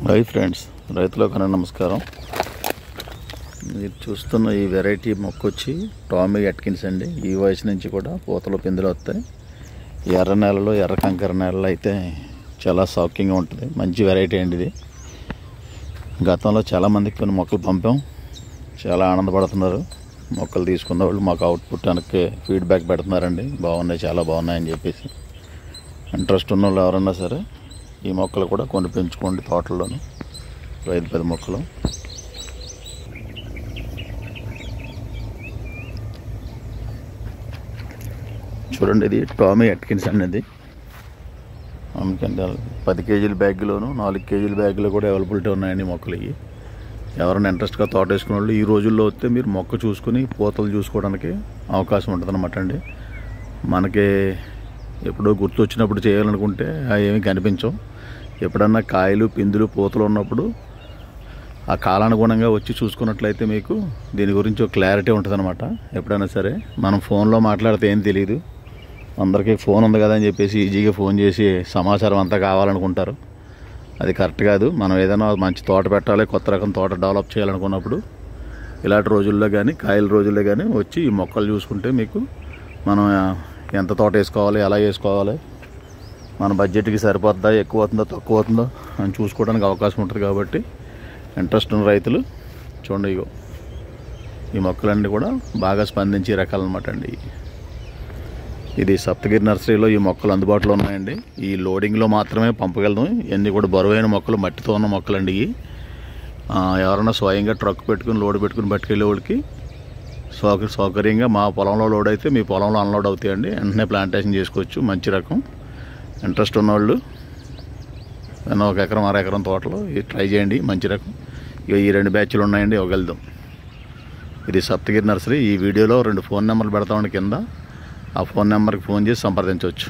Hi friends, రైతులకు నమస్కారం. మీరు చూస్తున్న ఈ వెరైటీ మొక్క వచ్చి టామీ అట్కిన్స్ అండి. ఈ వయసు నుంచి కూడా పూతలు పిందులు వస్తాయి. ఎర్ర నేలలో, ఎర్ర కంకర నేలలో అయితే చాలా షాకింగ్గా ఉంటుంది. మంచి వెరైటీ అండి ఇది. గతంలో చాలామందికి కొన్ని మొక్కలు పంపాం, చాలా ఆనందపడుతున్నారు. మొక్కలు తీసుకున్న వాళ్ళు మాకు అవుట్పుట్ వెనక్కి ఫీడ్బ్యాక్ పెడుతున్నారండి. బాగున్నాయి, చాలా బాగున్నాయని చెప్పేసి. ఇంట్రెస్ట్ ఉన్న వాళ్ళు ఎవరన్నా సరే ఈ మొక్కలు కూడా కొన్ని పెంచుకోండి. తోటల్లోనూ పెద్ద మొక్కలు. చూడండి, ఇది టామీ అట్కిన్స్ అనేది. అందుకంటే 10 కేజీల బ్యాగ్లోను 4 కేజీల బ్యాగ్లో కూడా అవైలబిలిటీ ఉన్నాయండి మొక్కలు. ఇవి ఎవరైనా ఇంట్రెస్ట్గా తోట వేసుకునే వాళ్ళు ఈ రోజుల్లో వస్తే మీరు మొక్క చూసుకుని పూతలు చూసుకోవడానికి అవకాశం ఉంటుంది అన్నమాట అండి. మనకి ఎప్పుడో గుర్తు వచ్చినప్పుడు చేయాలనుకుంటే అవి ఏమీ కనిపించవు. ఎప్పుడన్నా కాయలు పిందులు పూతలు ఉన్నప్పుడు ఆ కాలానుగుణంగా వచ్చి చూసుకున్నట్లయితే మీకు దీని గురించి ఒక క్లారిటీ ఉంటుంది అనమాట. ఎప్పుడైనా సరే మనం ఫోన్లో మాట్లాడితే ఏం తెలియదు. అందరికీ ఫోన్ ఉంది కదా అని చెప్పేసి ఈజీగా ఫోన్ చేసి సమాచారం అంతా కావాలనుకుంటారు. అది కరెక్ట్ కాదు. మనం ఏదైనా మంచి తోట పెట్టాలి, కొత్త రకం తోట డెవలప్ చేయాలనుకున్నప్పుడు ఇలాంటి రోజుల్లో కానీ కాయల రోజుల్లో కానీ వచ్చి ఈ మొక్కలు చూసుకుంటే మీకు మనం ఎంత తోట వేసుకోవాలి, ఎలా వేసుకోవాలి, మన బడ్జెట్కి సరిపోతుందా, ఎక్కువ అవుతుందో తక్కువ అవుతుందో అని చూసుకోవడానికి అవకాశం ఉంటుంది. కాబట్టి ఇంట్రెస్ట్ ఉన్న రైతులు చూడండి, ఇగో ఈ మొక్కలన్నీ కూడా బాగా స్పందించే రకాలన్నమాట అండి. ఇది సప్తగిరి నర్సరీలో ఈ మొక్కలు అందుబాటులో ఉన్నాయండి. ఈ లోడింగ్లో మాత్రమే పంపగలను. ఇవన్నీ కూడా బరువైన మొక్కలు, మట్టితో ఉన్న మొక్కలండి. ఇవి ఎవరైనా స్వయంగా ట్రక్ పెట్టుకుని లోడ్ పెట్టుకుని పట్టుకెళ్ళే వాళ్ళకి సౌకర్యంగా మా పొలంలో లోడ్ అయితే మీ పొలంలో అన్లోడ్ అవుతాయండి. వెంటనే ప్లాంటేషన్ చేసుకోవచ్చు. మంచి రకం. ఇంట్రెస్ట్ ఉన్నవాళ్ళు ఏదైనా 1 ఎకరం 1/2 ఎకరం తోటలో ఇది ట్రై చేయండి. మంచి రకం. ఇక ఈ 2 బ్యాచ్లు ఉన్నాయండి, ఇవ్వగలుగుతాం. ఇది సప్తగిరి నర్సరీ. ఈ వీడియోలో 2 ఫోన్ నెంబర్లు పెడతామండి కింద. ఆ ఫోన్ నెంబర్కి ఫోన్ చేసి సంప్రదించవచ్చు.